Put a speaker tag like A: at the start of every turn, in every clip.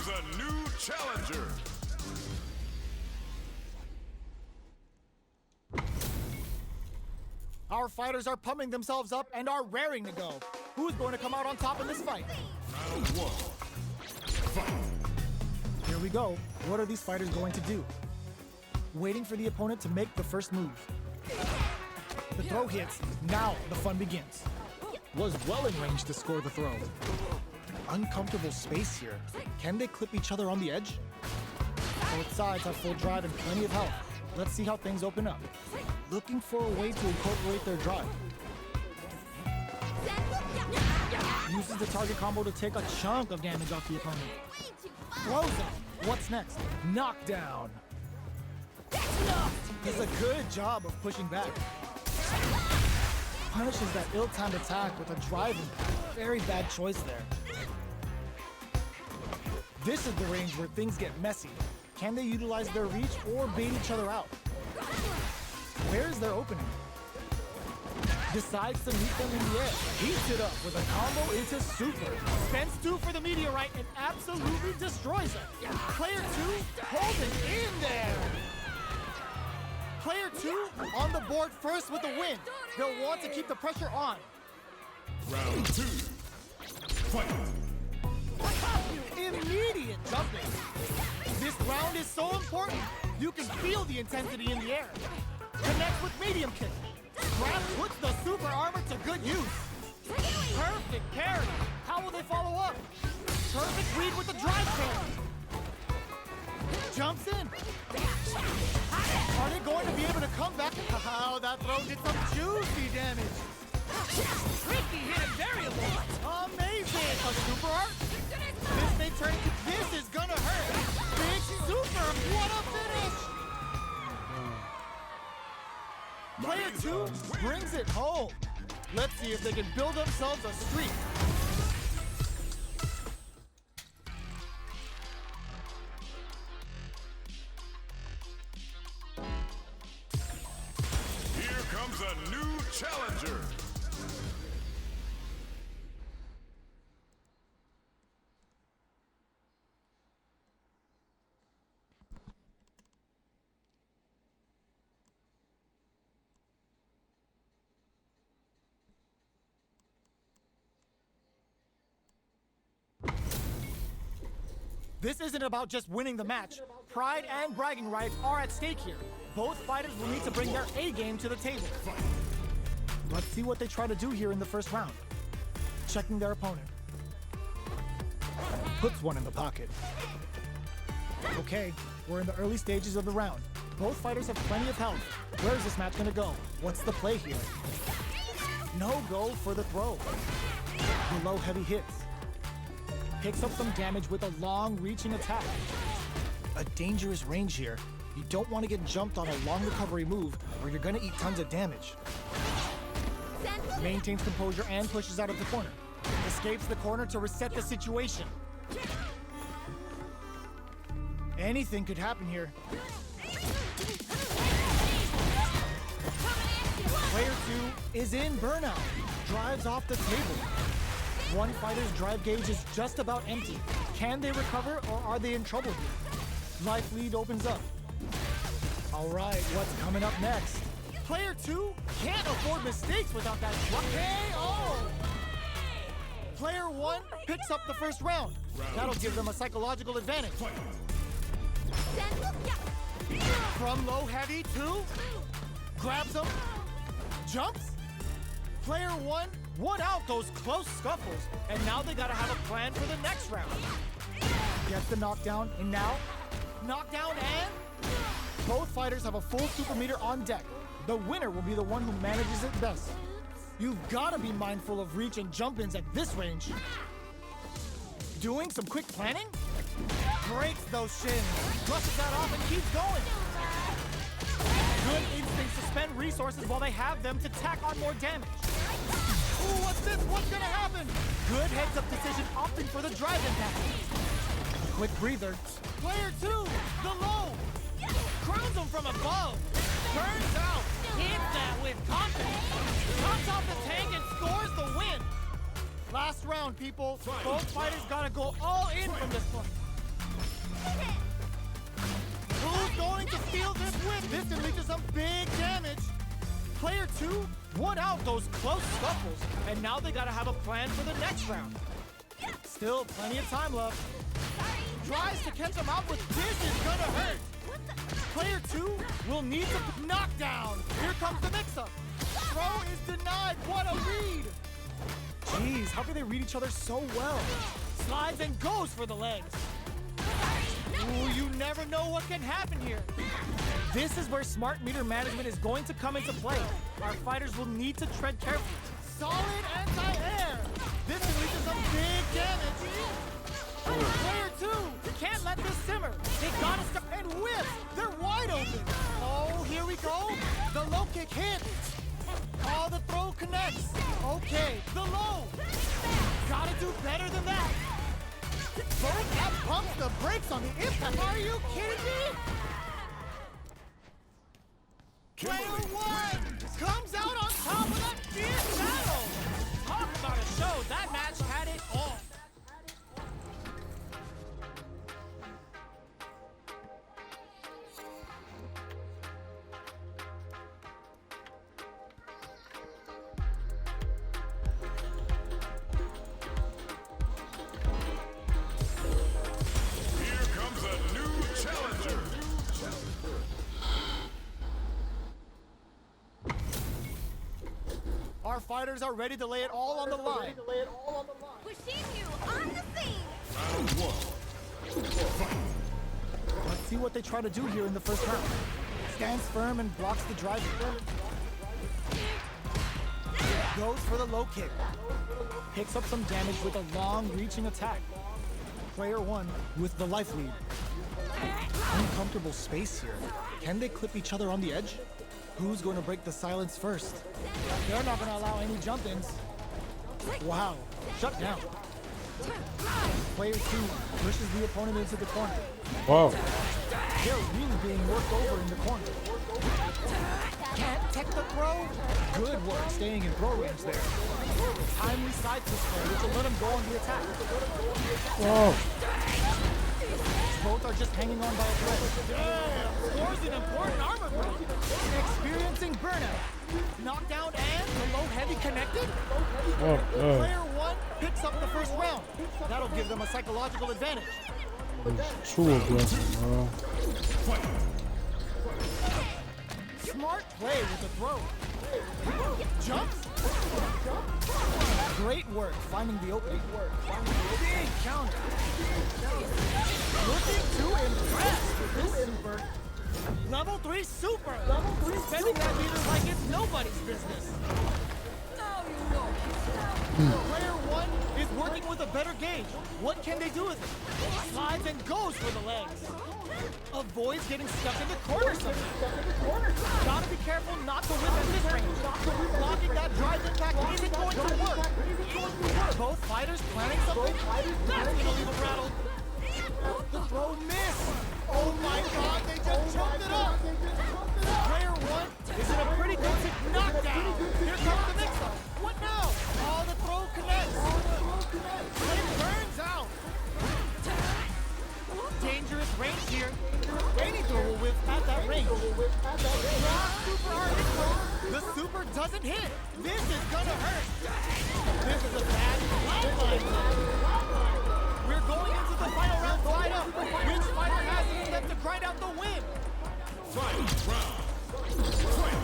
A: a new challenger.
B: Our fighters are pumping themselves up and are raring to go. Who's going to come out on top in this fight?
A: Round one. Fight.
B: Here we go. What are these fighters going to do? Waiting for the opponent to make the first move. The throw hits. Now the fun begins. Was well in range to score the throw. Uncomfortable space here. Can they clip each other on the edge? Both sides have full drive and plenty of health. Let's see how things open up. Looking for a way to incorporate their drive. Uses the target combo to take a chunk of damage off the opponent. Throws him. What's next? Knockdown. Does a good job of pushing back. Punishes that ill-timed attack with a drive impact. Very bad choice there. This is the range where things get messy. Can they utilize their reach or bait each other out? Where's their opening? Decides to meet them in the air. Heats it up with a combo into super. Spends 2 for the meteorite and absolutely destroys it. Player 2 holding in there. Player 2 on the board first with the win. They'll want to keep the pressure on.
A: Round two. Fight.
B: Immediate jumping. This round is so important. You can feel the intensity in the air. Connects with medium kick. Grab puts the super armor to good use. Perfect parry. How will they follow up? Perfect read with the drive parry. Jumps in. Are they going to be able to come back? Oh, that throw did some juicy damage. Tricky hidden variable. Amazing. A super art? This may turn into this is gonna hurt. Big super. What a finish. Player 2 brings it home. Let's see if they can build themselves a streak.
A: Here comes a new challenger.
B: This isn't about just winning the match. Pride and bragging rights are at stake here. Both fighters will need to bring their A game to the table. Let's see what they try to do here in the first round. Checking their opponent. Puts one in the pocket. Okay, we're in the early stages of the round. Both fighters have plenty of health. Where's this match gonna go? What's the play here? No go for the throw. Below heavy hits. Picks up some damage with a long-reaching attack. A dangerous range here. You don't want to get jumped on a long recovery move or you're gonna eat tons of damage. Maintains composure and pushes out of the corner. Escapes the corner to reset the situation. Anything could happen here. Player 2 is in burnout. Drives off the table. One fighter's drive gauge is just about empty. Can they recover or are they in trouble here? Life lead opens up. All right, what's coming up next? Player 2 can't afford mistakes without that drop KO! Player 1 picks up the first round. That'll give them a psychological advantage. From low heavy 2, grabs him, jumps. Player 1 won out those close scuffles, and now they gotta have a plan for the next round. Gets the knockdown, and now, knockdown and... Both fighters have a full super meter on deck. The winner will be the one who manages it best. You've gotta be mindful of reach and jump-ins at this range. Doing some quick planning? Breaks those shins, brushes that off and keeps going. Good instincts to spend resources while they have them to tack on more damage. Ooh, what's this? What's gonna happen? Good heads-up decision, opting for the drive impact. A quick breather. Player 2, the low. Crowns him from above. Turns out, hits that with confidence. Cuts off the tank and scores the win. Last round, people. Both fighters gotta go all in from this point. going to steal this whip. This can lead to some big damage. Player 2 won out those close scuffles, and now they gotta have a plan for the next round. Still plenty of time left. Tries to catch him up with this is gonna hurt. Player 2 will need to knock down. Here comes the mix-up. Throw is denied. What a read! Jeez, how can they read each other so well? Slides and goes for the legs. Ooh, you never know what can happen here. This is where smart meter management is going to come into play. Our fighters will need to tread carefully. Solid anti-air. This can lead to some big damage. Player 2 can't let this simmer. They gotta stop and whip. They're wide open. Oh, here we go. The low kick hits. Oh, the throw connects. Okay, the low. Gotta do better than that. Both have pumps the brakes on the impact. Are you kidding me? Player 1 comes out on top of that fierce battle. Talk about a show. That match had it all.
A: Here comes a new challenger.
B: Our fighters are ready to lay it all on the line.
C: Pushinyu on the scene!
A: Round 1. Fight.
B: Let's see what they try to do here in the first round. Stands firm and blocks the drive. Goes for the low kick. Picks up some damage with a long reaching attack. Player 1 with the life lead. Uncomfortable space here. Can they clip each other on the edge? Who's going to break the silence first? They're not going to allow any jump-ins. Wow, shut down. Player 2 pushes the opponent into the corner.
D: Wow.
B: They're really being worked over in the corner. Can't tech the throw. Good work staying in throw range there. Timely side pistol, which will let him go on the attack.
D: Wow.
B: Both are just hanging on by a thread. Damn! Scores an important armor break. Experiencing burnout. Knockdown and the low heavy connected.
D: Oh,
B: Player 1 picks up the first round. That'll give them a psychological advantage.
D: true aggressive,
B: Smart play with the throw. Jumps. Great work finding the opening. Big counter. Looking to impress with this super. Level 3 super. Spending that meter like it's nobody's business. Player 1 is working with a better gauge. What can they do with it? Slides and goes for the legs. Avoids getting stuck in the corner somehow. Gotta be careful not to whip at this range. Blocking that drive impact isn't going to work. Both fighters planning something? That's gonna leave them rattled. The throw missed. Oh my god, they just choked it up. Player 1 is in a pretty good knockdown. Here comes the mix-up. What now? Oh, the throw connects. It burns out. Dangerous range here. Any throw will whip at that range. Rock super hard hit throw. The super doesn't hit. This is gonna hurt. This is a bad lifeline. We're going into the final round tied up. Which fighter has it left to grind out the win?
A: Final round. Fight.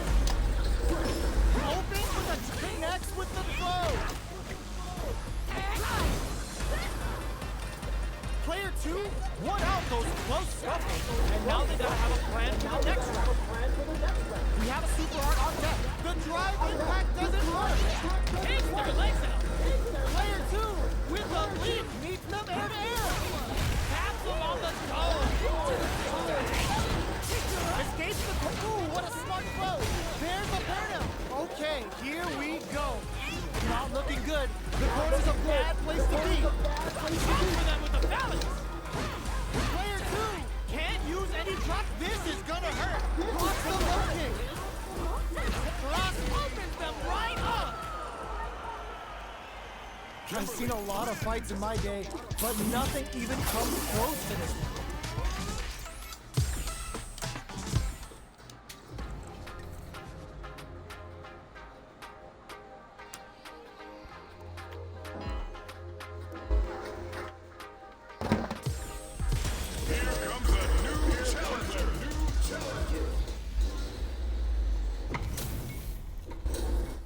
B: Open with a connects with the throw. Player 2 won out those close scuffles, and now they gotta have a plan for the next round. We have a super art on deck. The drive impact doesn't work. Takes their legs out. Player 2 with the lead meets them air to air. Taps them on the toe. Escapes the ooh, what a smart throw. There's a burnout. Okay, here we go. Not looking good. The corner's a bad place to be. For them with the balance. Player 2 can't use any drop. This is gonna hurt. Blocks the low kick. Cross opens them right up. I've seen a lot of fights in my day, but nothing even comes close to this one.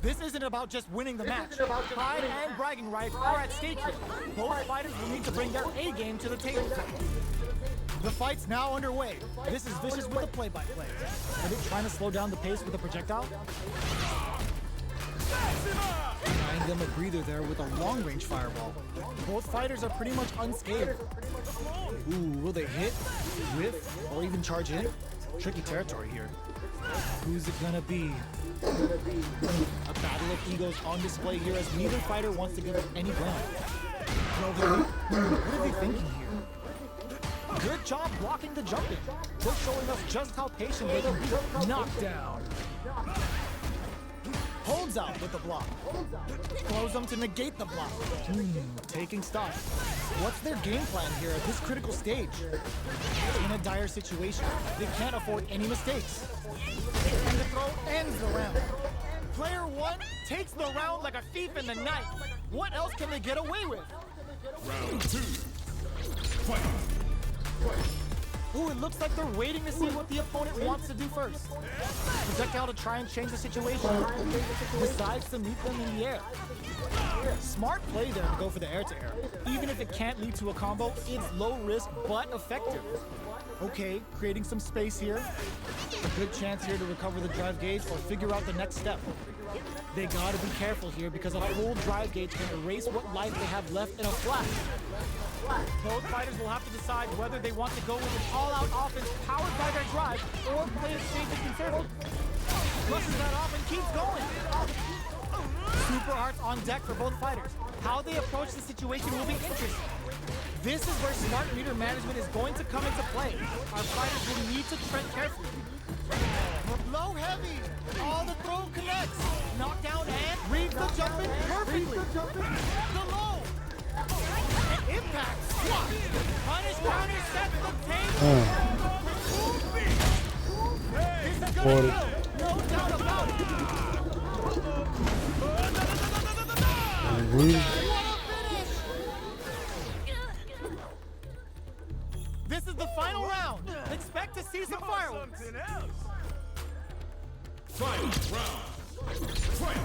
B: This isn't about just winning the match. Pride and bragging rights are at stake here. Both fighters will need to bring their A game to the table. The fight's now underway. This is Vicious with the play-by-play. Are they trying to slow down the pace with a projectile? Denying them a breather there with a long-range fireball. Both fighters are pretty much unscathed. Ooh, will they hit, whiff, or even charge in? Tricky territory here. Who's it gonna be? A battle of egos on display here as neither fighter wants to give up any ground. What are they thinking here? Good job blocking the jumping. They're showing us just how patient they can be. Knockdown. Holds out with the block. Throws them to negate the block. Taking stock. What's their game plan here at this critical stage? In a dire situation, they can't afford any mistakes. And the throw ends the round. Player one takes the round like a thief in the night. What else can they get away with?
A: Round 2. Fight.
B: Ooh, it looks like they're waiting to see what the opponent wants to do first. Projectile to try and change the situation. Decides to meet them in the air. Smart play there to go for the air-to-air. Even if it can't lead to a combo, it's low risk but effective. Okay, creating some space here. A good chance here to recover the drive gauge or figure out the next step. They gotta be careful here because a full drive gauge can erase what life they have left in a flash. Both fighters will have to decide whether they want to go with an all-out offense powered by their drive or play it safe and conservative. Flushes that off and keeps going. Super hearts on deck for both fighters. How they approach the situation will be interesting. This is where smart meter management is going to come into play. Our fighters will need to tread carefully. Low heavy. All the throw connects. Knockdown and reads the jumping perfectly. The low. And impact. Squat. Punish counter sets the table. This is gonna go. No doubt about it. This is the final round. Expect to see some fireworks.
A: Final round. Fight.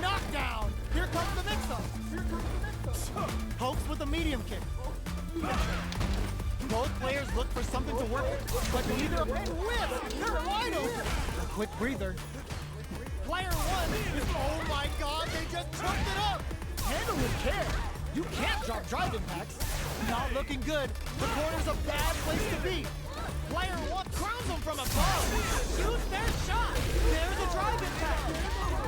B: Knockdown. Here comes the mix-up. Pokes with a medium kick. Both players look for something to work with, but neither of them whips. They're wide open. A quick breather. Player one is, oh my god, they just chucked it up. Handle with care. You can't drop drive impacts. Not looking good. The corner's a bad place to be. Player one crowns them from above. Shoots their shot. There's a drive impact.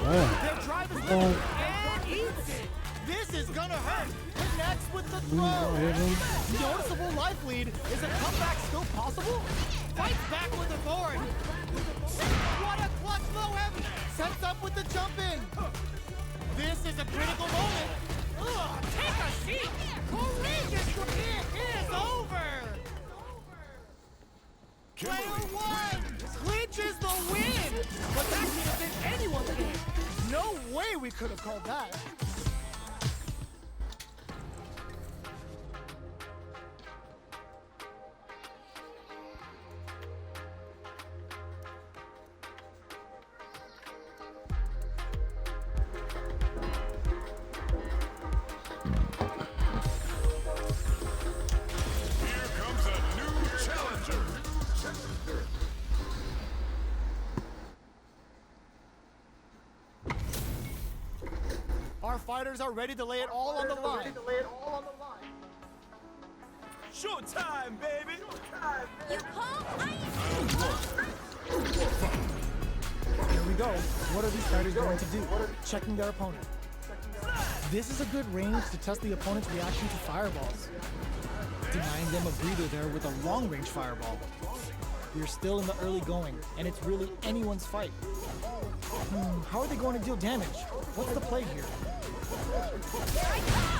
B: Their drive is limited and eats it. This is gonna hurt. Connects with the throw. Noticeable life lead. Is a comeback still possible? Fights back with authority. What a clutch low heavy. Sets up with the jump in. This is a critical moment. Ugh, take a seat. Courageous. It is over. Player one clinches the win. But that could have been anyone's game. No way we could have called that. Our fighters are ready to lay it all on the line.
A: Showtime, baby!
C: You call?
B: Here we go. What are these fighters going to do? Checking their opponent. This is a good range to test the opponent's reaction to fireballs. Denying them a breather there with a long-range fireball. We're still in the early going, and it's really anyone's fight. How are they going to deal damage? What's the play here?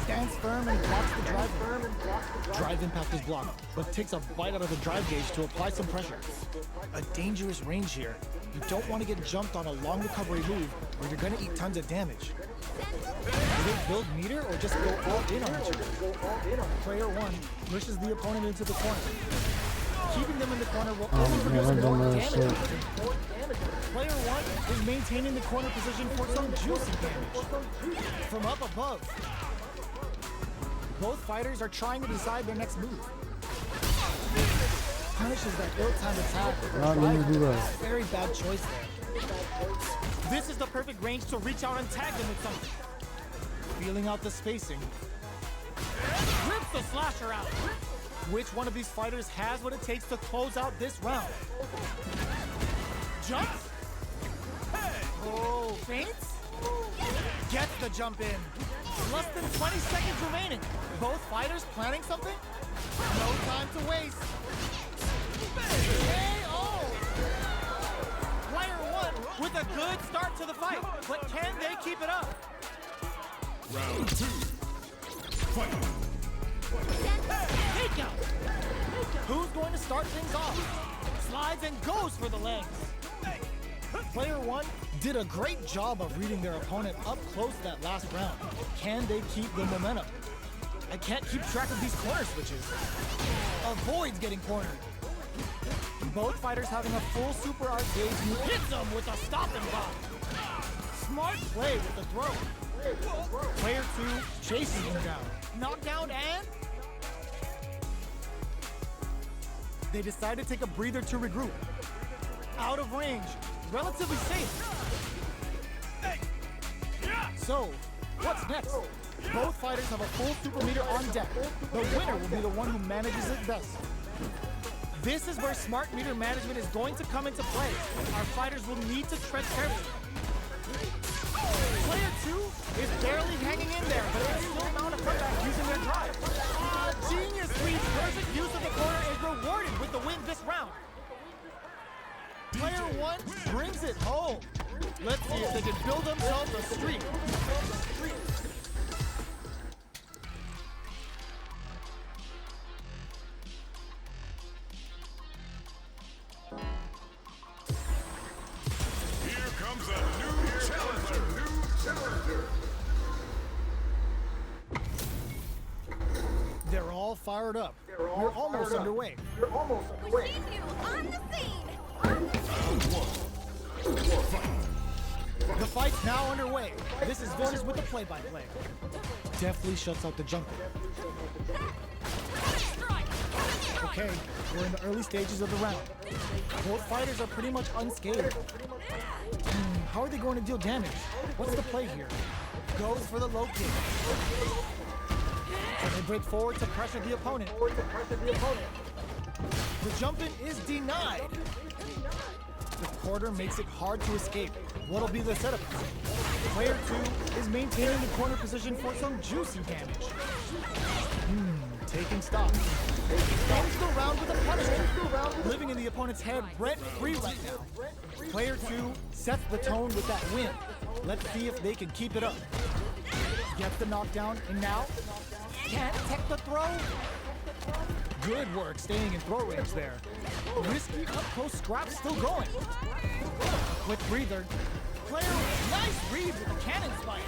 B: Stands firm and blocks the drive. Drive impact is blocked, but takes a bite out of the drive gauge to apply some pressure. A dangerous range here. You don't want to get jumped on a long recovery move, or you're going to eat tons of damage. Do they build meter or just go all in on each other? Player one pushes the opponent into the corner. Keeping them in the corner will only produce more damage. Player is maintaining the corner position for some juicy damage. From up above, both fighters are trying to decide their next move. Punishes that ill-timed attack.
D: Not let me do that.
B: Very bad choice there. This is the perfect range to reach out and tag them with something. Feeling out the spacing. Rips the slasher out. Which one of these fighters has what it takes to close out this round? Jump? Oh, feints? Gets the jump in. Less than 20 seconds remaining. Both fighters planning something? No time to waste. KO! Player one with a good start to the fight, but can they keep it up?
A: Round 2. Fight.
B: Takeout! Who's going to start things off? Slides and goes for the legs. Player one did a great job of reading their opponent up close that last round. Can they keep the momentum? I can't keep track of these corner switches. Avoids getting cornered. Both fighters having a full super art gauge and hits them with a stop and block. Smart play with the throw. Player two chases him down. Knockdown and... they decide to take a breather to regroup. Out of range. Relatively safe. So, what's next? Both fighters have a full super meter on deck. The winner will be the one who manages it best. This is where smart meter management is going to come into play. Our fighters will need to tread carefully. Player two is barely hanging in there, but can still mount a comeback using their drive. Genius Reed's perfect use of the corner is rewarded with the win this round. Player one brings it home. Let's see if they can build themselves a streak.
A: Here comes a new challenger.
B: They're all fired up. We're almost underway.
C: We see you on the scene.
B: The fight's now underway. This is Vicious with the play-by-play. Deftly shuts out the jumper. Okay, we're in the early stages of the round. Both fighters are pretty much unscathed. How are they going to deal damage? What's the play here? Goes for the low kick. They break forward to pressure the opponent. The jump in is denied. The quarter makes it hard to escape. What'll be the setup? Player two is maintaining the corner position for some juicy damage. Taking stock. Ends the round with a punishment. Living in the opponent's head rent-free right now. Player two sets the tone with that win. Let's see if they can keep it up. Gets the knockdown, and now can't tech the throw. Good work staying in throw range there. Risky up-close scrap still going. Quick breather. Player, nice read with the cannon spike.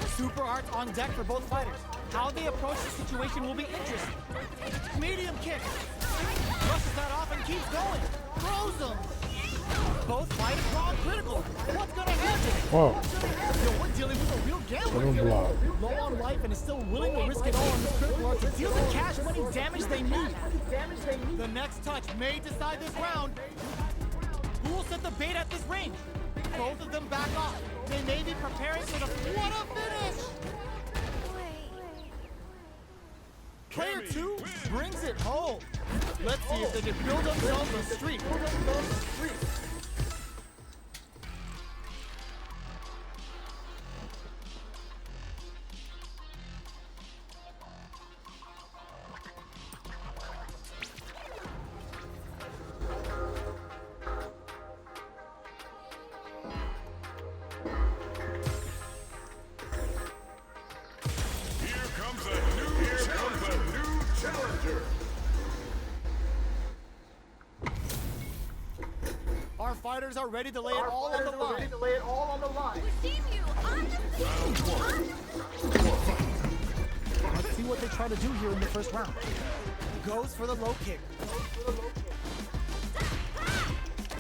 B: Super art on deck for both fighters. How they approach the situation will be interesting. Medium kick. Brushes that off and keeps going. Throws them. Both fighters draw critical. What's gonna happen?
D: Whoa.
B: Yo, we're dealing with a real gambler here.
D: Block.
B: Low on life and is still willing to risk it all on this critical art to deal the cash money damage they need. The next touch may decide this round. Who will set the bait at this range? Both of them back off. They may be preparing for the what a finish! Player two brings it home. Let's see if they can build themselves a streak.
A: Here comes a new challenger.
B: Our fighters are ready to lay it all on the line.
C: We see you on the scene.
B: Let's see what they try to do here in the first round. Goes for the low kick.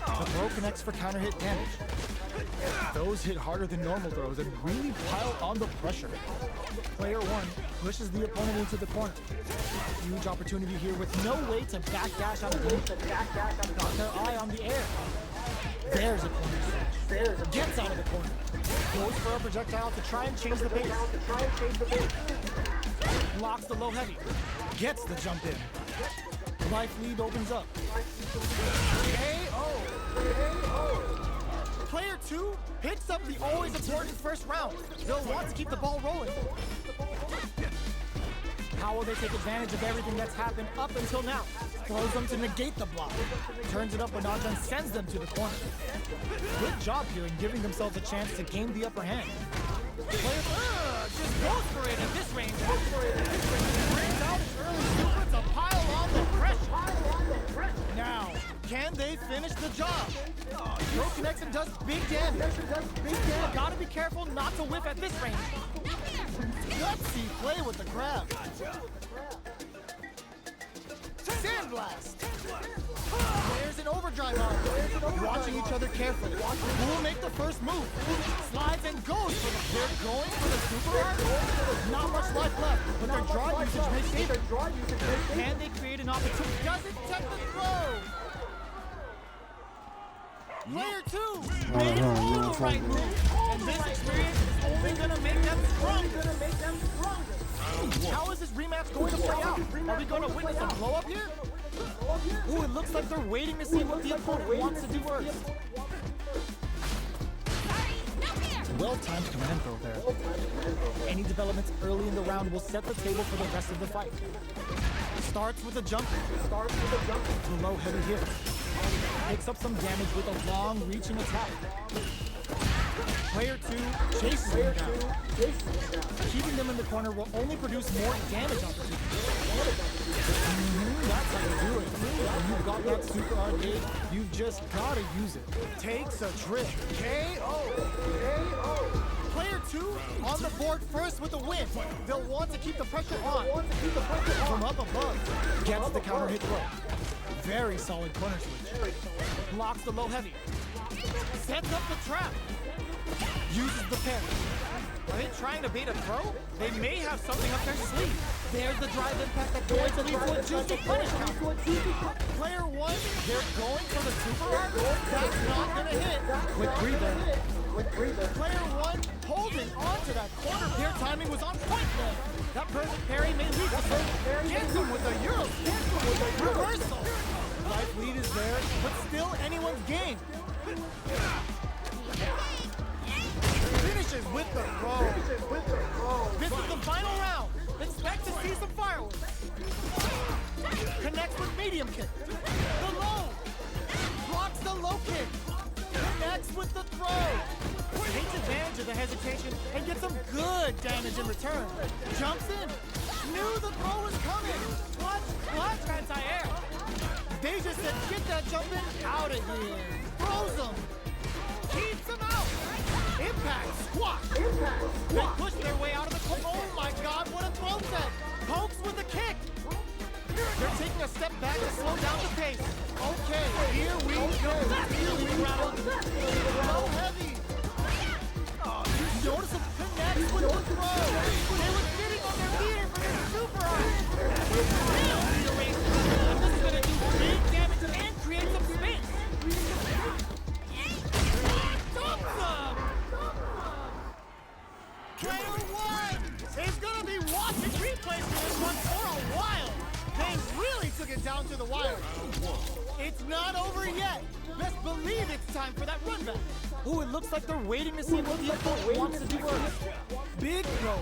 B: The throw connects for counter hit damage. Those hit harder than normal throws and really pile on the pressure. Player 1 pushes the opponent into the corner. Huge opportunity here with no way to backdash out of the got their eye on the air. There's a corner switch. Gets out of the corner. Goes for a projectile to try and change the pace. Blocks the low heavy. Gets the jump in. Life lead opens up. KO. Player 2 picks up the always important first round. They'll want to keep the ball rolling. How will they take advantage of everything that's happened up until now? Throws them to negate the block. Turns it up a notch and sends them to the corner. Good job here in giving themselves a chance to gain the upper hand. Player just goes for it at this range. Brings out his early super to pile on the pressure. Now, can they finish the job? Throw connects and does big damage. Gotta be careful not to whiff at this range. Gutsy play with the grab. Sandblast. There's an overdrive arm. Watching each other carefully. Who will make the first move? Slides and goes for the. They're going for the super arm. Not much life left, but their draw usage may save it. Can they create an opportunity? Doesn't tech the throw. Player 2 made all the right moves, and this experience is only gonna make them stronger. How is this rematch going to play out? Are we going to witness a blow up here? Ooh, it looks like they're waiting to see what the opponent wants to do first. Well-timed command throw there. Any developments early in the round will set the table for the rest of the fight. Starts with a jump. The low heavy hit. Picks up some damage with a long reaching attack. Player 2 chases him down. Keeping them in the corner will only produce more damage opportunities. That's how you do it. When you've got that super arcade, you've just gotta use it. Takes a trip. KO. Player 2 on the board first with a win. They'll want to keep the pressure on. From up above, gets the counter hit throw. Very solid corner switch. Blocks the low heavy. Sets up the trap. Uses the parry. Are they trying to bait a throw? They may have something up their sleeve. There's the drive impact that going to lead to a juicy punish counter. Player 1, they're going for the super arm. That's not gonna hit. Quick breather. Player 1 holding on to that corner. Their timing was on point there. That perfect parry may lead to some. Gets him with a Euro. Reversal. Life lead is there, but still anyone's game. Finishes with the throw. This is the final round. Expect to see some fireworks. Connects with medium kick. The low. Blocks the low kick. Connects with the throw. Takes advantage of the hesitation and gets some good damage in return. Jumps in. Knew the throw was coming. Clutch anti-air. They just said, get that jump in out of here. Throws him. Keeps him out. Impact squat. They push their way out of the corner. Oh my God, what a throw set. Pokes with a kick. They're taking a step back to slow down the pace. Okay, here we go. Feeling round. Low heavy. Notice him connects with the throw. They were sitting on their feet for their super arm. And this is going to do big damage and create some space. Player 1 is going to be watching replays for this one for a while. They really took it down to the wire. It's not over yet. Best believe it's time for that run back. Ooh, it looks like they're waiting to see what the opponent wants to do first. Big throw.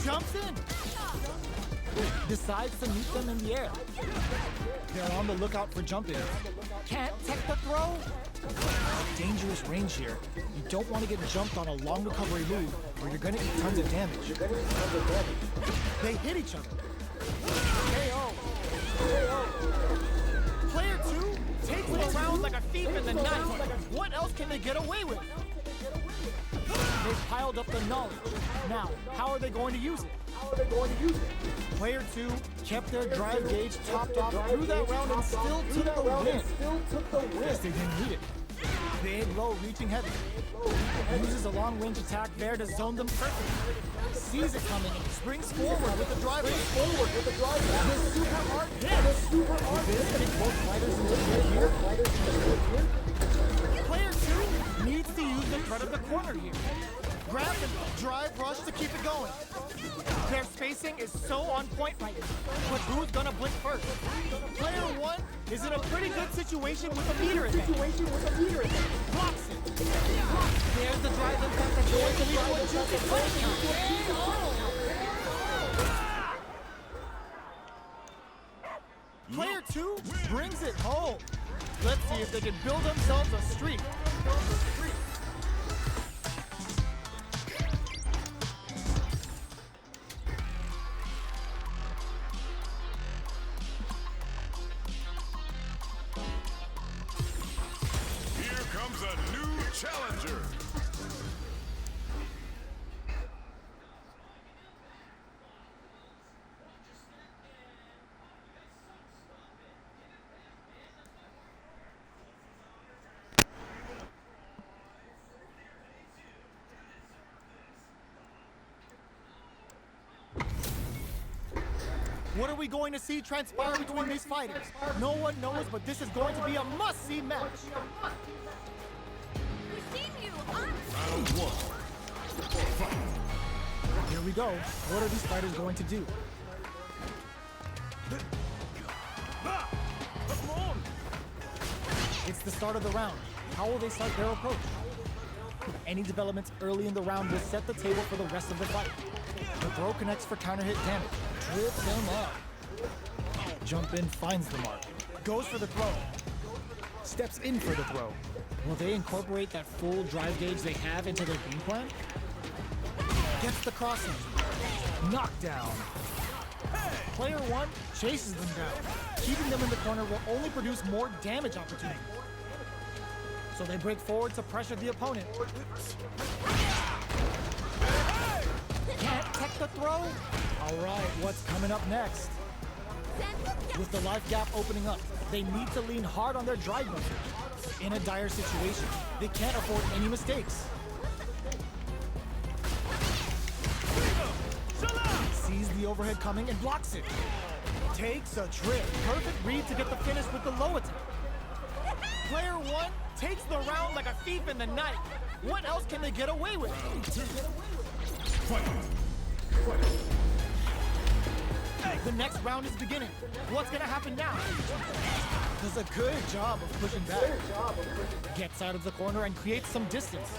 B: Jumps in. Decides to meet them in the air. They're on the lookout for jump-ins. Can't tech the throw. Dangerous range here. You don't want to get jumped on a long recovery move or you're going to eat tons of damage. They hit each other. KO. Player 2 takes it around like a thief in the night. What else can they get away with? They've piled up the knowledge. Now, how are they going to use it? Player 2 kept their drive gauge topped off through that round and still took the win. Guess they didn't need it. Big low reaching heavy. Uses a long range attack there to zone them perfectly. Sees it coming and springs forward with the drive. The super art hits. With this, getting both fighters into the here. Player 2 needs to use the threat of the corner here. Grab and drive rush to keep it going. Their spacing is so on point right now. But who's gonna blink first? Player 1 is in a pretty good situation with a meter advantage. Blocks it. There's the drive impact that's going to lead to a juicy punch count. Player 2 brings it home. Let's see if they can build themselves a streak.
A: Here comes a new challenger.
B: What are we going to see transpire between these fighters? No one knows, but this is going to be a must-see match.
C: We've seen you on
A: Round 1. Fight.
B: Here we go. What are these fighters going to do? It's the start of the round. How will they start their approach? Any developments early in the round will set the table for the rest of the fight. The throw connects for counter hit damage. Trips him up. Jump in, finds the mark. Goes for the throw. Steps in for the throw. Will they incorporate that full drive gauge they have into their game plan? Gets the crossing. Knockdown. Player 1 chases them down. Keeping them in the corner will only produce more damage opportunity. So they break forward to pressure the opponent. Can't tech the throw? Alright, what's coming up next? With the life gap opening up, they need to lean hard on their drive motor. In a dire situation, they can't afford any mistakes. Sees the overhead coming and blocks it. Takes a trip. Perfect read to get the finish with the low attack. Player 1 takes the round like a thief in the night. What else can they get away with? The next round is beginning. What's gonna happen now? Does a good job of pushing back. Gets out of the corner and creates some distance.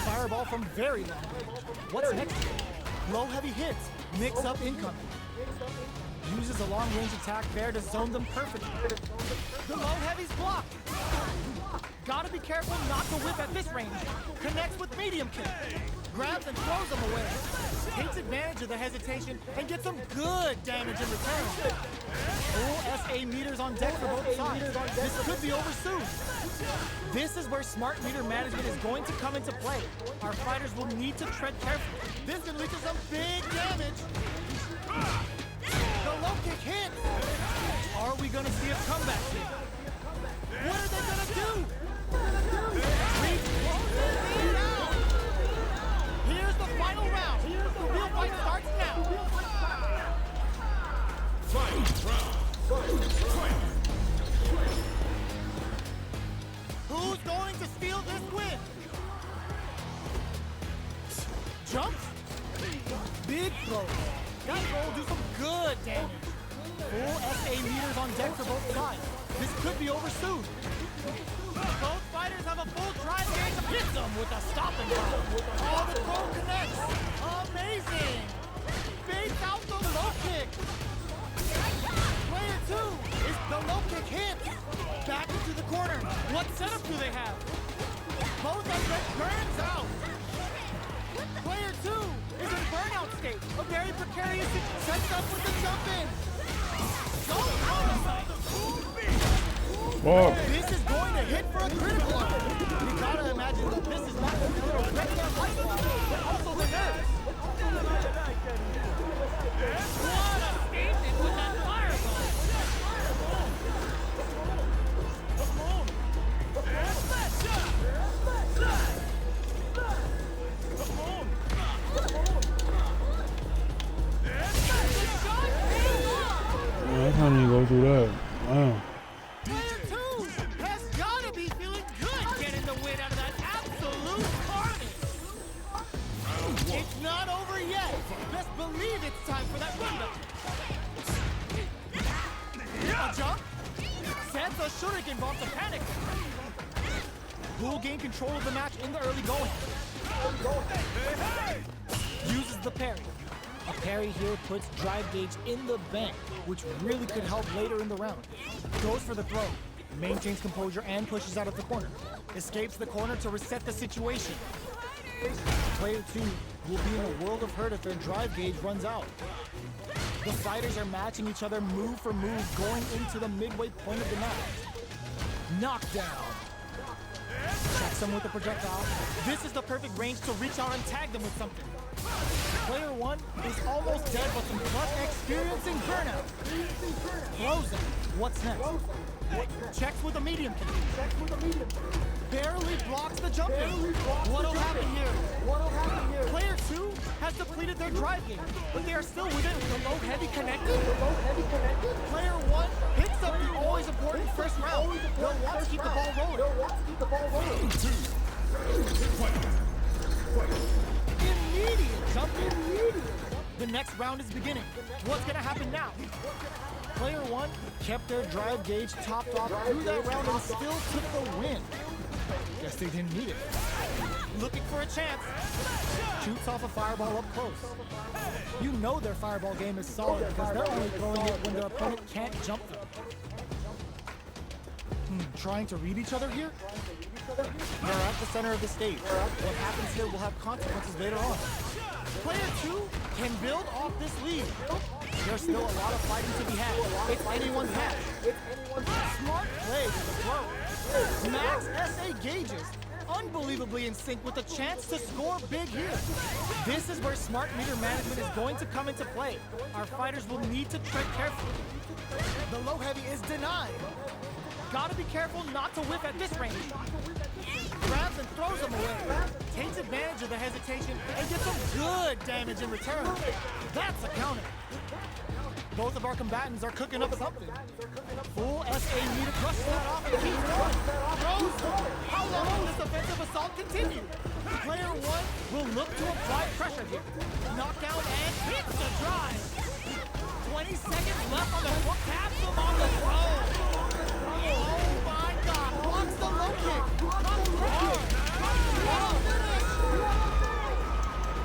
B: Fireball from very long range. What's next? Low heavy hits. Mix up incoming. Uses a long range attack there to zone them perfectly. The low heavy's blocked. Gotta be careful not to whip at this range. Connects with medium kick. Grabs and throws them away. Takes advantage of the hesitation and gets some good damage in return. Full SA meters on deck for both sides. This could be over soon. This is where smart meter management is going to come into play. Our fighters will need to tread carefully. This can lead to some big damage. The low kick hits. Are we gonna see a comeback here? What are they gonna do? Reach closes me down. Here's the final round. The real fight starts now.
A: Fight.
B: Who's going to steal this win? Jumps? Big throw. That throw will do some good damage. Full SA meters on deck for both sides. This could be over soon. Both fighters have a full drive gauge. Hits them with a stopping blow. Oh, the throw connects. Amazing. Fades out the low kick. Player 2 is the low kick hit. Back into the corner. What setup do they have? Both of them burns out. Player 2 is in burnout state. A very precarious situation. Sets up with the jump in.
D: Whoa.
B: This is going to hit for a critical arm. You gotta imagine that this is not only going to wreck their life, but also their nerves. What a statement with that fireball!
D: Man, how do you go through that? Wow.
B: Player 2 has got to be feeling good getting the win out of that absolute carnage. It's not over yet. Best believe it's time for that rundown. A jump. Sends a shuriken bomb to panic. Will gain control of the match in the early going. Uses the parry. A parry here puts drive gauge in the bank, which really could help later in the round. Goes for the throw, maintains composure and pushes out of the corner. Escapes the corner to reset the situation. Player 2 will be in a world of hurt if their drive gauge runs out. The fighters are matching each other move for move going into the midway point of the match. Knockdown. Checks them with a projectile. This is the perfect range to reach out and tag them with something. Player 1 is almost dead, but some plus experiencing burnout. Throws him. What's next? Checks with a medium kick. Barely blocks the jump in. What'll happen here? Player 2 has depleted their drive game, but they are still within the low heavy connected. Player 1 picks up the always important first round. They'll want to keep the ball rolling. Immediate jump in. The next round is beginning. What's gonna happen now? Player 1 kept their drive gauge topped off through that round and still took the win. Guess they didn't need it. Looking for a chance. Shoots off a fireball up close. You know their fireball game is solid because they're only throwing it when their opponent can't jump them. Trying to read each other here? They're at the center of the stage. What happens here will have consequences later on. Player 2 can build off this lead. There's still a lot of fighting to be had. It's anyone's match. Smart play with the throw. Max SA gauges. Unbelievably in sync with a chance to score big here. This is where smart meter management is going to come into play. Our fighters will need to tread carefully. The low heavy is denied. Gotta be careful not to whiff at this range. Grabs and throws him away. Takes advantage of the hesitation and gets some good damage in return. That's a counter. Both of our combatants are cooking up something. Full SA meter crushes that off and keeps going. Throws. How long will this offensive assault continue? Player 1 will look to apply pressure here. Knockdown and hits the drive. 20 seconds left on the hook. Taps him on the throw. Oh my God! Blocks the low kick.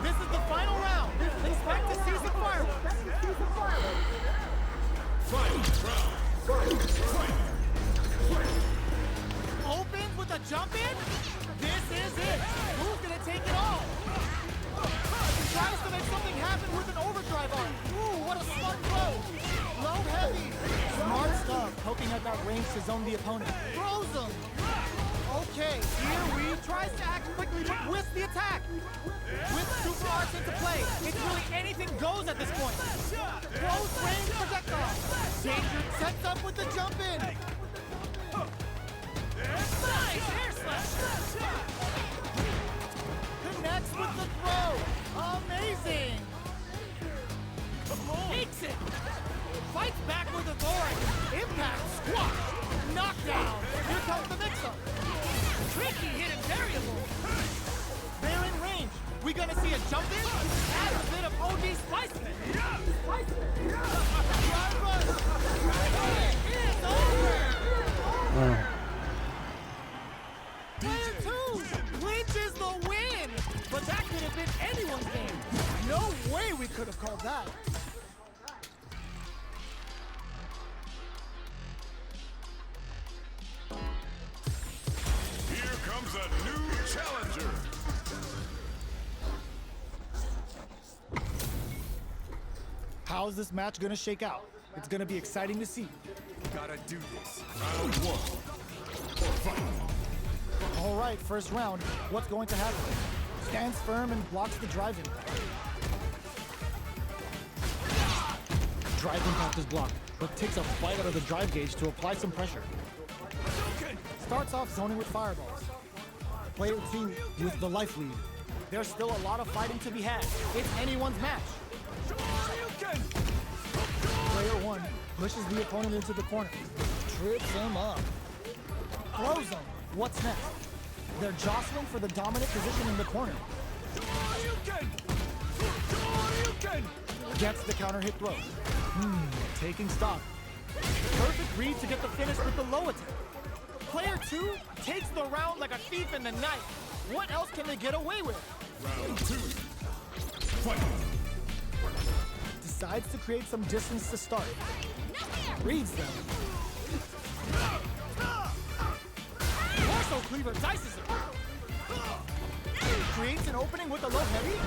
B: This is the final round. Expect to see some fireworks. Opens with a jump in. This is it. Who's gonna take it all? Tries to make something happen with an overdrive arm. Ooh, what a smart throw. Low heavy. Smart stuff. Poking at that range to zone the opponent. Throws him. Okay, here we tries to act quickly, but with the attack. With super arts into play, it's really anything goes at this point. Close range projectile. Danger sets up with the jump in. Nice air slash. Connects with the throw. Amazing. Takes it. Fights back with authority. Impact. Squash. Knockdown. Here comes the mix-up. Tricky hidden variable. They're in range. We gonna see a jump in? Add a bit of OD spicement. It's over. Player 2 clinches the win. But that could have been anyone's game. No way we could have called that.
A: Here comes a new challenger.
B: How's this match gonna shake out? It's gonna be exciting to see.
A: Gotta do this. Round 1. Fight.
B: All right, first round. What's going to happen? Stands firm and blocks the drive impact. Drive impact is blocked, but takes a bite out of the drive gauge to apply some pressure. Starts off zoning with fireballs. Player 2 with the life lead. There's still a lot of fighting to be had. It's anyone's match. Player 1 pushes the opponent into the corner. Trips him up. Throws him. What's next? They're jostling for the dominant position in the corner. Gets the counter hit throw. Taking stock. Perfect read to get the finish with the low attack. Player 2 takes the round like a thief in the night. What else can they get away with?
A: Round 2. Fight.
B: Decides to create some distance to start. Reads them. Torso cleaver dices it. Creates an opening with a low heavy.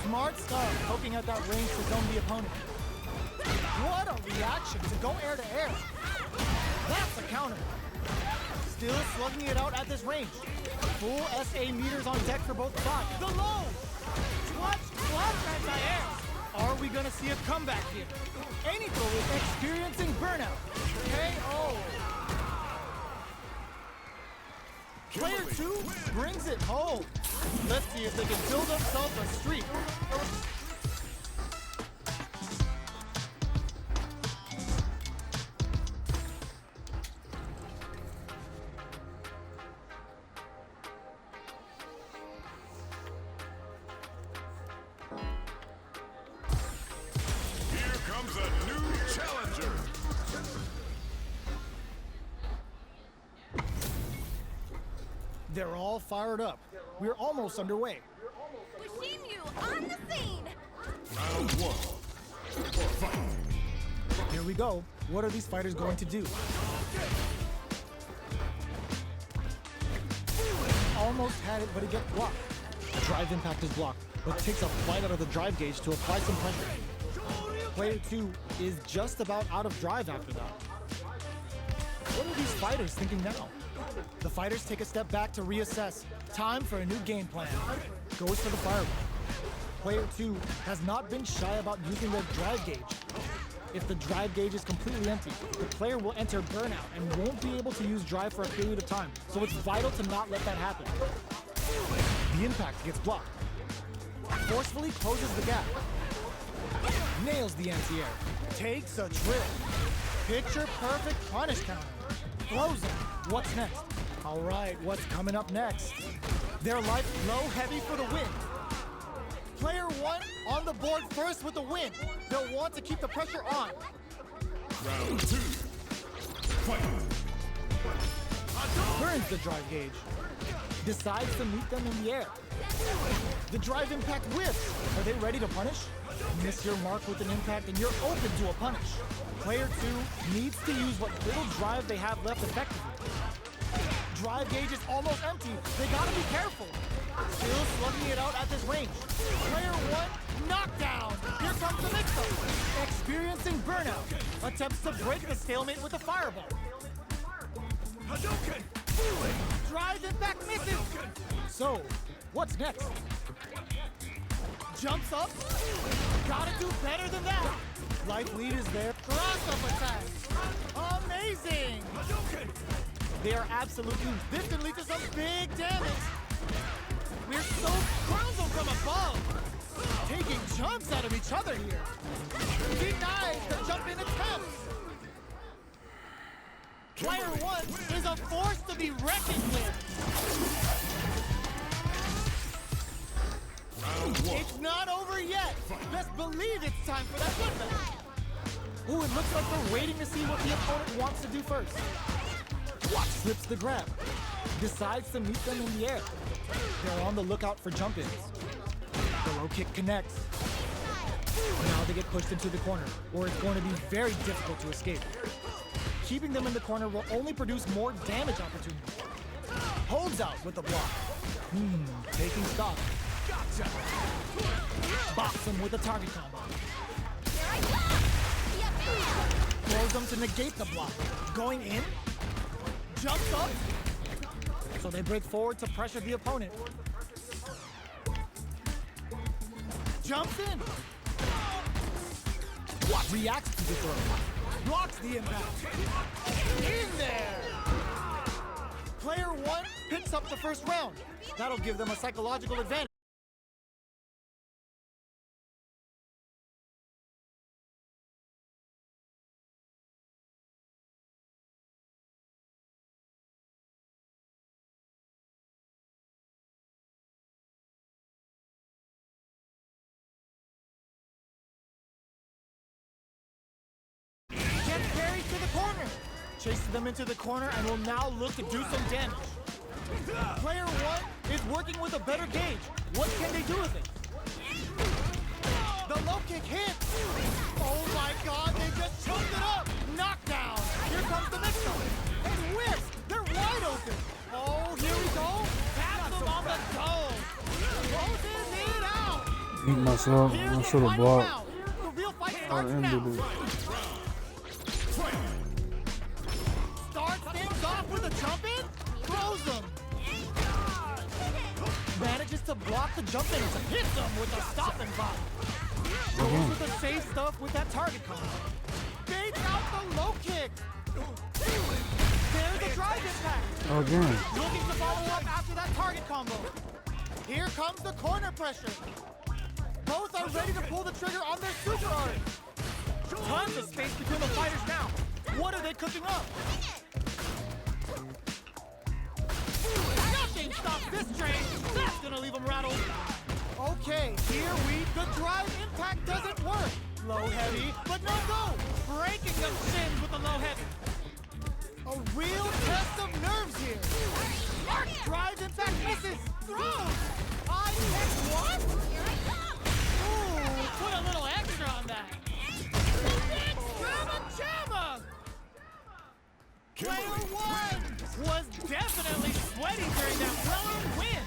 B: Smart stuff, poking at that range to zone the opponent. What a reaction to go air to air. That's a counter. Still slugging it out at this range. Full SA meters on deck for both sides. The low! Clutch anti-air. Are we gonna see a comeback here? Anythrow is experiencing burnout. KO. Player 2 brings it home. Let's see if they can build themselves a streak.
A: Here comes a new challenger.
B: They're all fired up. We're almost underway.
C: Wishing on the scene.
A: Round 1. Fight.
B: Here we go. What are these fighters going to do? Almost had it, but it gets blocked. Drive impact is blocked, but takes a bite out of the drive gauge to apply some pressure. Player 2 is just about out of drive after that. What are these fighters thinking now? The fighters take a step back to reassess. Time for a new game plan. Goes for the fireball. Player 2 has not been shy about using their drive gauge. If the drive gauge is completely empty, the player will enter burnout and won't be able to use drive for a period of time. So it's vital to not let that happen. The impact gets blocked. Forcefully closes the gap. Nails the anti-air. Takes a trip. Picture perfect punish counter. Throws him. What's next? All right, what's coming up next? Their life low heavy for the win. Player 1 on the board first with the win. They'll want to keep the pressure on.
A: Round 2. Fight.
B: Burns the drive gauge. Decides to meet them in the air. The drive impact whiffs. Are they ready to punish? Miss your mark with an impact and you're open to a punish. Player 2 needs to use what little drive they have left effectively. Drive gauge is almost empty. They gotta be careful. Still slugging it out at this range. Player 1, knockdown. Here comes the mix-up. Experiencing burnout. Attempts to break the stalemate with a fireball.
A: Hadouken!
B: Drive impact misses. So, what's next? Jumps up. Gotta do better than that. Life lead is there. Cross-up attack. Amazing.
A: Hadouken!
B: They are absolutely. This can lead to some big damage. We're so crowns them from above. Taking jumps out of each other here. Denies the jump in attempt. Player 1 is a force to be reckoned with.
A: Round 1.
B: It's not over yet. Best believe it's time for that bloodbath. Ooh, it looks like they're waiting to see what the opponent wants to do first. Slips the grab. Decides to meet them in the air. They're on the lookout for jump-ins. The low kick connects. Now they get pushed into the corner, where it's going to be very difficult to escape. Keeping them in the corner will only produce more damage opportunities. Holds out with the block. Taking stock. Gotcha. Bops him with a target combo.
C: Here I come. Yep.
B: Throws them to negate the block. Going in. Jumps up. So they break forward to pressure the opponent. Jumps in. Reacts to the throw. Blocks the impact. In there! Player 1 picks up the first round. That'll give them a psychological advantage. Gets carried to the corner. Chases them into the corner and will now look to do some damage. Player 1 is working with a better gauge. What can they do with it? The low kick hits. Oh my god, they just choked it up. Knockdown. Here comes the mix-up. And whips. They're wide open. Oh, here we go. Taps them on the dome. Closes it out.
D: Eat myself.
B: Here's
D: I
B: the
D: should have
B: final
D: blocked.
B: round. The real fight
D: I
B: starts
D: ended
B: now.
D: it.
B: Starts things off with a jump in. Throws them. Manages to block the jump in and hits them with a stopping block. Goes with the safe stuff with that target combo. Baits out the low kick. There's a drive impact.
D: Again.
B: Looking to follow up after that target combo. Here comes the corner pressure. Both are ready to pull the trigger on their super art. Tons of space between the fighters now. What are they cooking up? Nothing stops this train. That's gonna leave them rattled. Okay, here the drive impact doesn't work. Low heavy, but no go. Breaking them shins with the low heavy. A real test of nerves here. Arc drive impact misses. Throws. I catch what? Ooh, put a little extra on that. Extra Jamma! Player 1 was definitely sweaty during that well-earned win.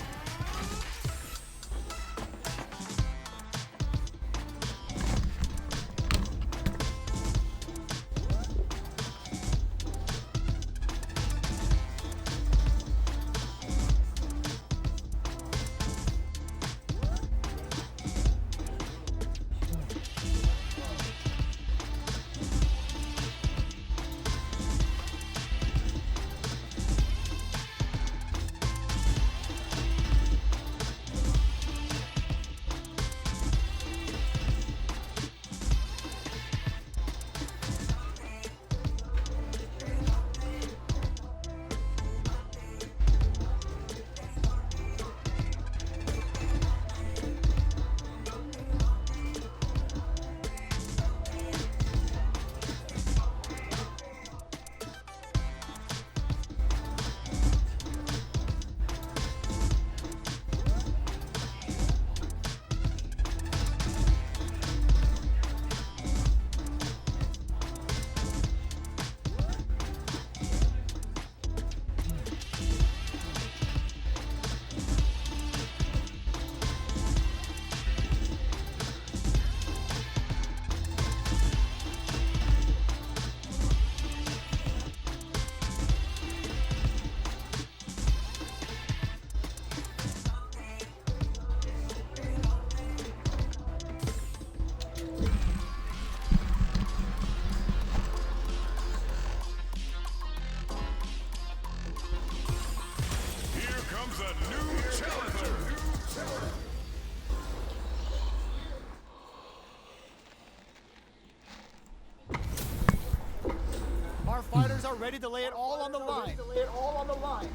B: Fighters are ready to lay it all on the line.
A: Round 1.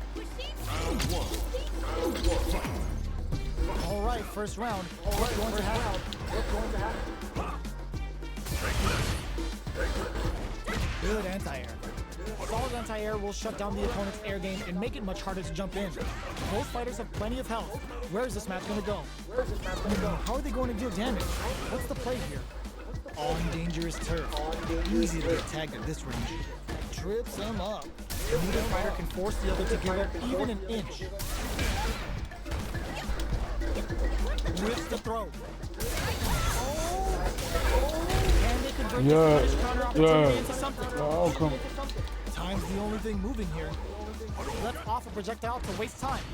B: All right, first round. What's going to happen? Good anti-air. Solid anti-air will shut down the opponent's air game and make it much harder to jump in. Both fighters have plenty of health. Where is this match going to go? How are they going to deal damage? What's the play here? On dangerous turf. Easy to get tagged at this range. Trips him up. Neither fighter can force the other to give up even an inch. Whips the throw. Can they convert this punish counter opportunity into something?
D: Outcome.
B: Time's the only thing moving here. Lets off a projectile to waste time.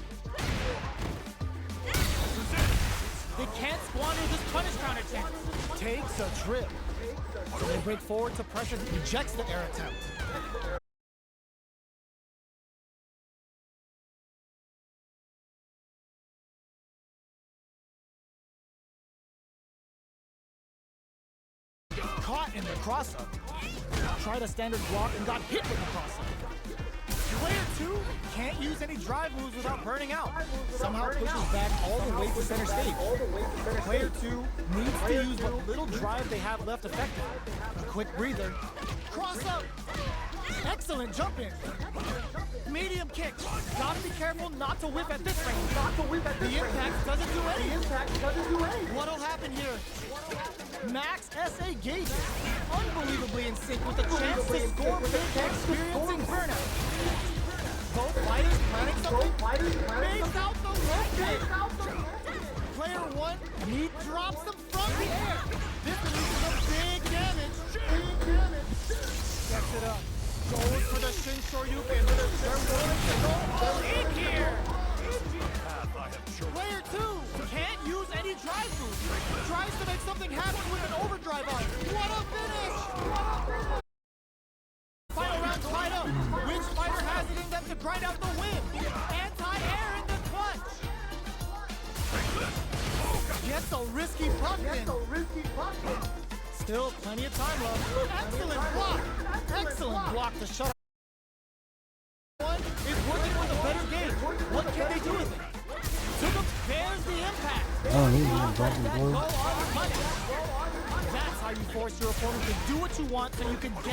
B: They can't squander this punish counter chance. Takes a trip. So they break forward to pressure that rejects the air attempt. Caught in the cross-up. Tried a standard block and got hit with the cross-up. Player 2 can't use any drive moves without burning out. Somehow pushes back all the way to center stage. Player 2 needs to use what little drive they have left effective. A quick breather. Cross-up. Excellent jump in. Medium kick. Gotta be careful not to whip at this range. The impact doesn't do anything. What'll happen here? Max SA gauges, unbelievably in sync with a chance to score big, experiencing burnout. Both fighters planning something. Makes out the low kick. Player 1 knee drops them from the air. This leads to big damage. Sets it up. Goes for the Shin Shoryuken. They're willing to go all in here. Player 2 can't use any drive moves. Tries to make something happen with an overdrive on. What a finish! Final round tied up. Which fighter has it in them to grind out the win? Anti-air in the clutch. Gets a risky puck in. Still plenty of time left. Excellent block. Excellent block to shut up. One is working with a better game. What can they do with it? There's the impact.
D: Oh, he's gonna drop the
B: That
D: board.
B: go on the money. That's how you force your opponent to do what you want so you can get.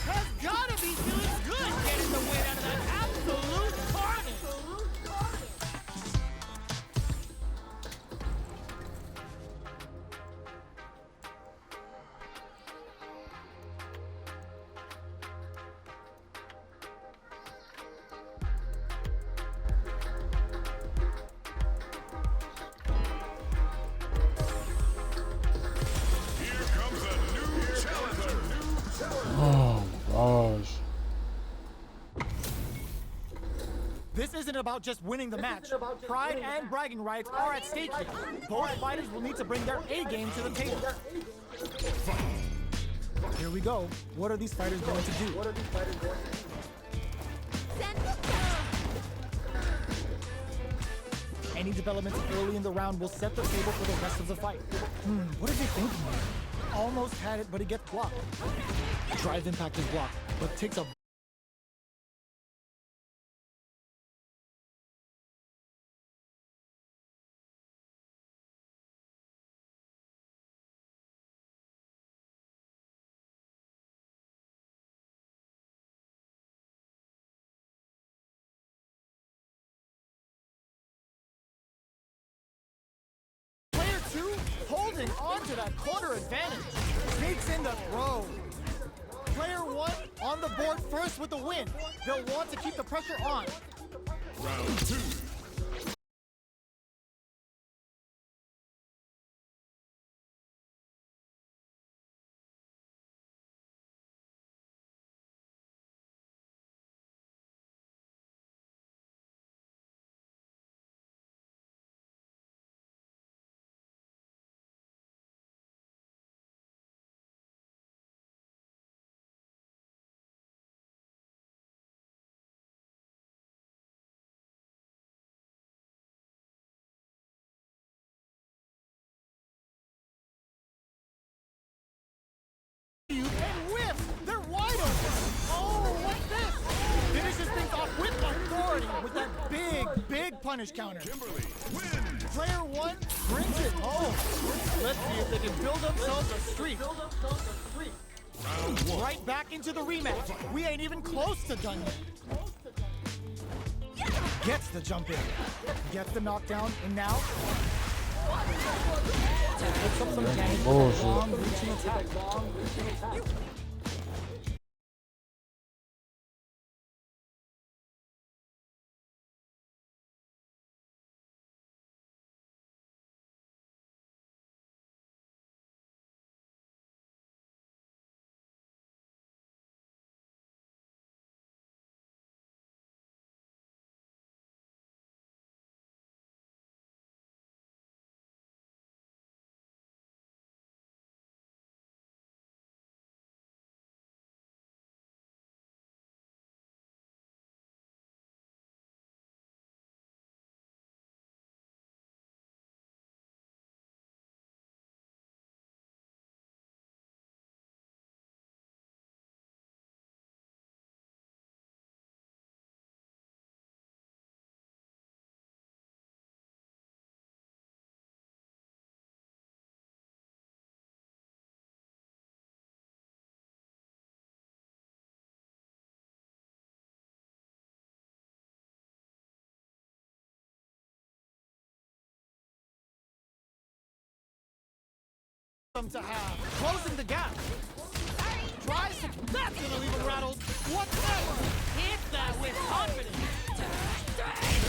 B: Has gotta be feeling good getting the win out of that absolute carnage.
A: Here comes a new challenger.
D: Oh gosh.
B: This isn't about just winning the match. Pride and bragging rights are at stake here. Both fighters will need to bring their A game to the table. Here we go. What are these fighters going to do? Any developments early in the round will set the table for the rest of the fight. What are they thinking? Almost had it, but he gets blocked. Drive impact is blocked, but takes a Player 2 holding on to that corner advantage. Sneaks in the throw. Player 1 on the board first with the win. They'll want to keep the pressure on.
A: Round 2.
B: big punish counter.
A: Kimberly wins.
B: Player one brings it home. Let's see if they can build themselves a streak.
A: Round one.
B: Right back into the rematch. We ain't even close to done yet. Gets the jump in. Gets the knockdown, and now picks up some damage with a
D: Bullshit.
B: long reaching attack. To have. Closing the gap. Tries to. That's gonna leave him rattled. Whatever. Hits that with confidence.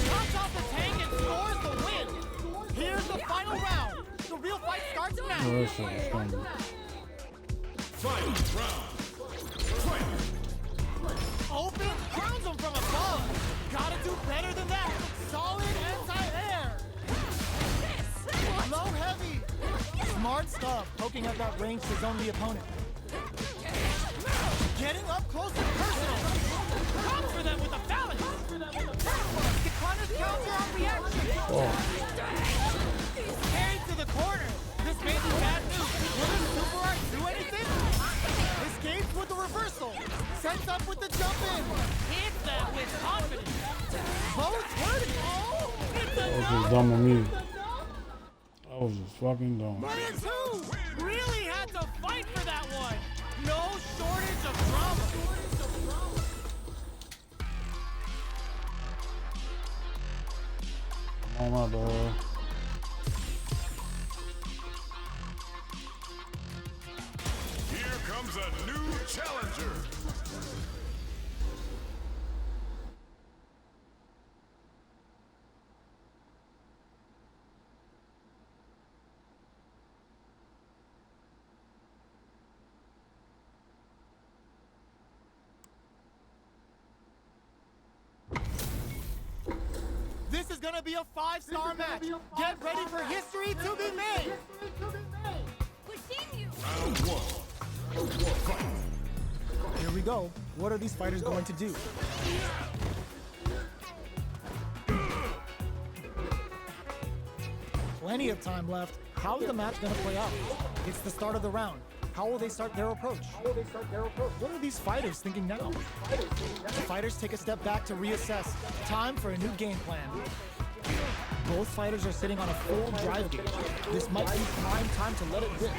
B: Knocks off the tank and scores the win. Here's the final round. The real fight starts
D: Oh,
B: now.
D: that shit was funny.
A: Final round. Fight.
B: Open, crowns him from above. Gotta do better than that. Solid anti-air. Low heavy. Smart stuff, poking at that range to zone the opponent. Getting up close and personal. Comes for them with a balance. Punish counter on reaction. Carried to the corner. This may be bad news. Will the Super Art do anything? Escapes with the reversal. Sets up with the jump in. Hits that with confidence. Both hurting. Oh, it's
D: That was
B: a
D: just dumb of me. That was just fucking dumb.
B: Player two really had to fight for that one. No shortage of drama.
D: Oh my dog.
A: Here comes a new challenger.
B: This is gonna be a 5-star match. Get ready for history to be made.
C: Pushing you.
A: Round one. Fight.
B: Here we go. What are these fighters going to do? Plenty of time left. How's the match gonna play out? It's the start of the round. How will they start their approach? What are these fighters thinking now? The fighters take a step back to reassess. Time for a new game plan. Both fighters are sitting on a full drive gauge. This might be prime time to let it rip.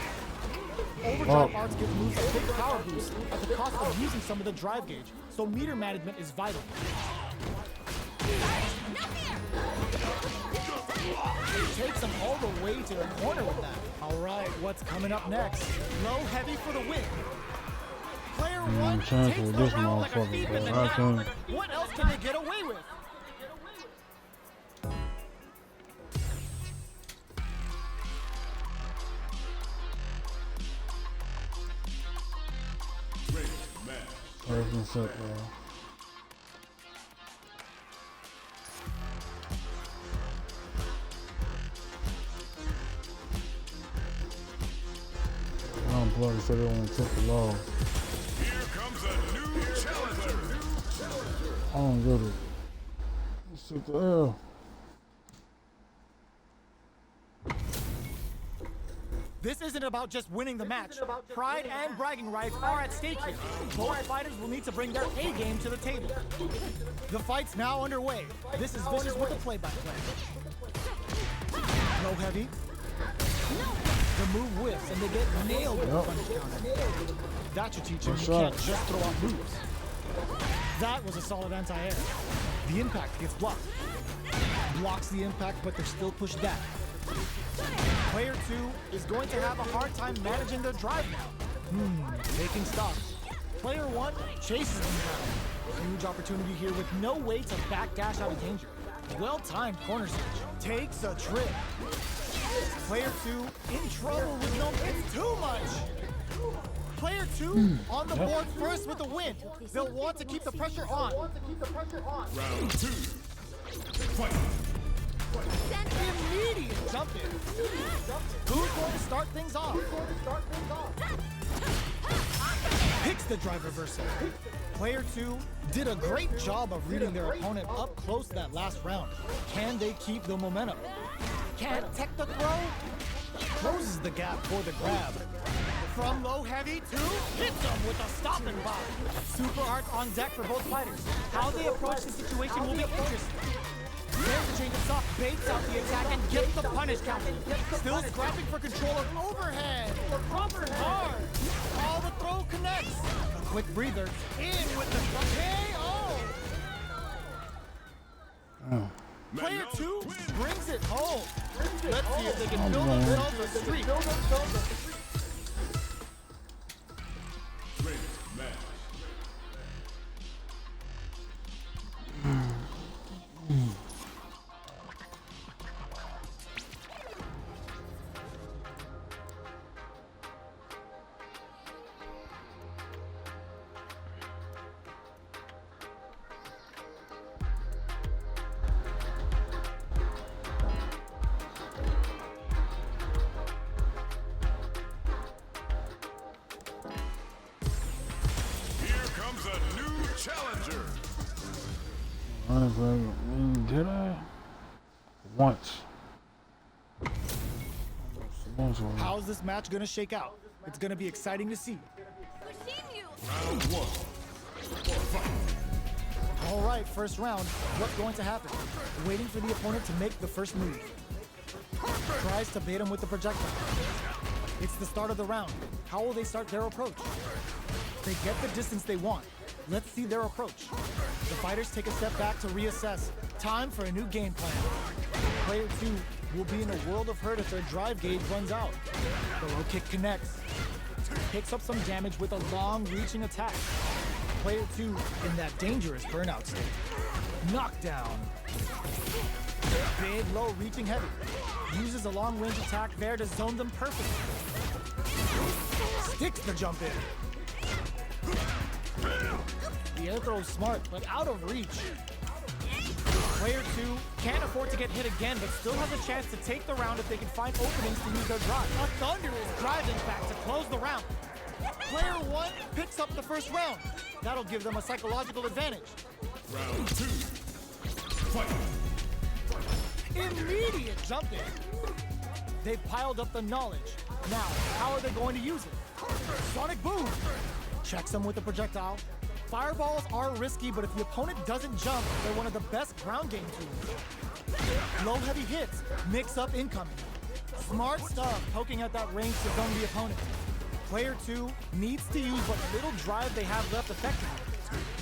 B: Overdrive arts give moves a big power boost at the cost of using some of the drive gauge, so meter management is vital. Takes him all the way to the corner with that. All right, what's coming up next? Low heavy for the win. Player one
D: chance
B: takes
D: with
B: the
D: this
B: round like a
D: motherfucker,
B: thief
D: bro.
B: in the
D: I
B: night.
D: can't.
B: What else can they get away with?
A: Ready, match.
D: Everything set, bro. Bloody said they want to take the law.
A: Here comes a new challenger.
D: I don't get it. Sit the hell.
B: This isn't about just winning the match. Pride and bragging rights are at stake here. Both fighters will need to bring their A game to the table. The fight's now underway. This is Vicious with the play-by-play. Low heavy. The move whiffs and they get nailed with the punish counter. That should teach you you can't just throw out moves. That was a solid anti-air. The impact gets blocked. Blocks the impact, but they're still pushed back. Player 2 is going to have a hard time managing their drive now. Making stops. Player 1 chases them down. Huge opportunity here with no way to backdash out of danger. Well-timed corner switch. Takes a trip. Player 2 in trouble with no, it's too much. Player 2 on the board first with the win. They'll want to keep the pressure on.
A: Round 2. Fight.
B: Immediate jump in. Who's going to start things off? Picks the drive reversal. Player 2 did a great job of reading their opponent up close that last round. Can they keep the momentum? Can't tech the throw? Closes the gap for the grab. From low heavy to hits them with a stopping block. Super art on deck for both fighters. How they approach the situation will be interesting. There's a change of soft, baits out the attack and gets the punish counter. Still scrapping for control of overhead. Hard. All the throw connects. A quick breather. In with the KO. Player 2 brings it home. Let's see if they can build themselves a streak.
A: Great match. Challenger.
D: Did I? Once.
B: How's this match gonna shake out? It's gonna be exciting to see.
A: Round 1. Fight.
B: All right, first round. What's going to happen? Waiting for the opponent to make the first move. Tries to bait him with the projectile. It's the start of the round. How will they start their approach? They get the distance they want. Let's see their approach. The fighters take a step back to reassess. Time for a new game plan. Player 2 will be in a world of hurt if their drive gauge runs out. The low kick connects. Picks up some damage with a long-reaching attack. Player 2 in that dangerous burnout state. Knockdown. Big, low-reaching heavy. Uses a long-range attack there to zone them perfectly. Sticks the jump in. The air throw is smart, but out of reach. Player 2 can't afford to get hit again, but still has a chance to take the round if they can find openings to use their drive. A thunderous drive impact to close the round. Player 1 picks up the first round. That'll give them a psychological advantage.
A: Round 2. Fight.
B: Immediate jump in. They've piled up the knowledge. Now, how are they going to use it? Sonic boom. Checks them with the projectile. Fireballs are risky, but if the opponent doesn't jump, they're one of the best ground game tools. Low heavy hits, mix up incoming. Smart stuff, poking at that range to zone the opponent. Player 2 needs to use what little drive they have left effectively.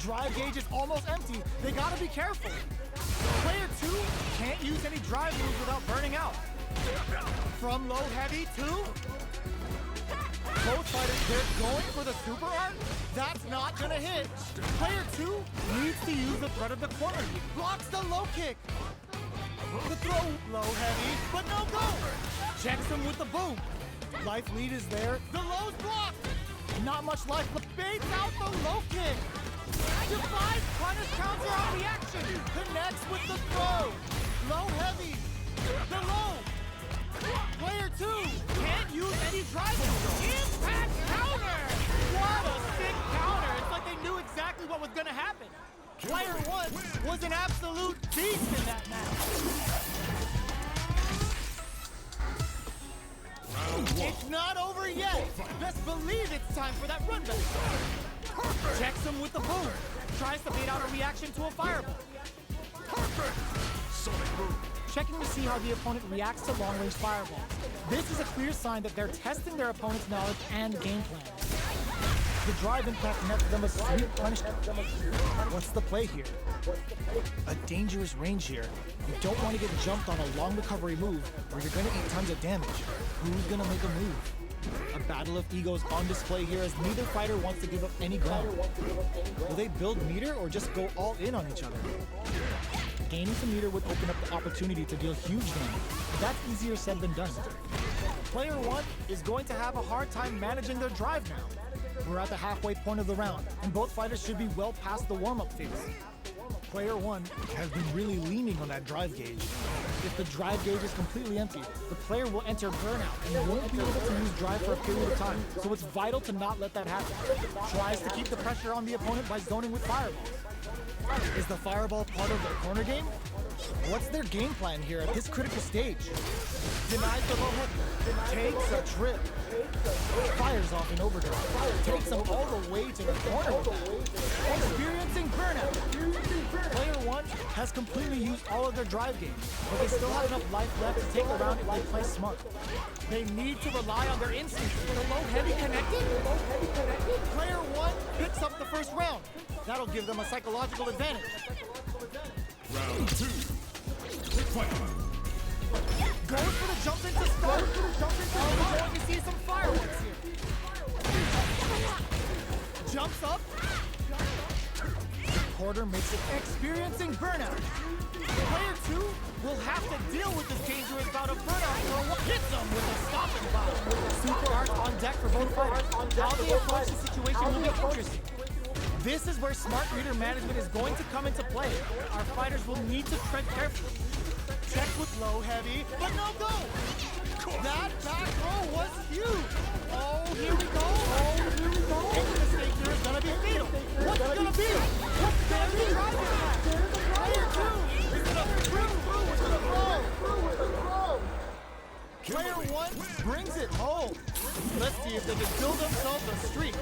B: Drive gauge is almost empty, they gotta be careful. Player 2 can't use any drive moves without burning out. From low heavy to both fighters, they're going for the super art. That's not gonna hit. Player 2 needs to use the threat of the corner. Blocks the low kick. The throw, low heavy, but no go. Checks him with the boom. Life lead is there. The low's blocked. Not much life, but baits out the low kick. Defies punish counter on reaction. Connects with the throw. Low heavy. The low. Player 2 can't use any driving. Impact counter! What a sick counter! It's like they knew exactly what was gonna happen. Player 1 was an absolute beast in that match.
A: Round 1.
B: It's no time for that run back. Checks him with the boom. Tries to bait out a reaction to a fireball.
A: Sonic Boom.
B: Checking to see how the opponent reacts to long-range fireballs. This is a clear sign that they're testing their opponent's knowledge and game plan. The drive impact nets them a sweet punishment. What's the play here? A dangerous range here. You don't want to get jumped on a long recovery move where you're going to eat tons of damage. Who's going to make a move? A battle of egos on display here as neither fighter wants to give up any ground. Will they build meter or just go all in on each other? Gaining some meter would open up the opportunity to deal huge damage. That's easier said than done. Player 1 is going to have a hard time managing their drive now. We're at the halfway point of the round, and both fighters should be well past the warm-up phase. Player 1 has been really leaning on that drive gauge. If the drive gauge is completely empty, the player will enter burnout and won't be able to use drive for a period of time, so it's vital to not let that happen. Tries to keep the pressure on the opponent by zoning with fireballs. Is the fireball part of their corner game? What's their game plan here at this critical stage? Denies the low head, takes a trip, fires off in overdrive, takes them all the way to the corner with that. Experiencing burnout. Player 1 has completely used all of their drive games, but they still have enough life left to take the round if they play smart. They need to rely on their instincts. The low heavy connected? Player 1 picks up the first round. That'll give them a psychological advantage.
A: Round 2. Fight.
B: Goes for the jump into start. We're going to see some fireworks here. Jumps up. Porter makes it experiencing burnout. Player 2 will have to deal with this dangerous bout of burnout for a while. Hits them with a stopping bomb. Super art on deck for both fighters. How they approach the situation will be interesting. This is where smart meter management is going to come into play. Our fighters will need to tread carefully. Check with low heavy, but no go. That back row was huge. Oh, here we go. Any mistake here is gonna be fatal. What's it gonna be? What's gonna be driving at? Player 2 is gonna rip through with the throw. Player 1 brings it home. Let's see if they can build themselves a streak.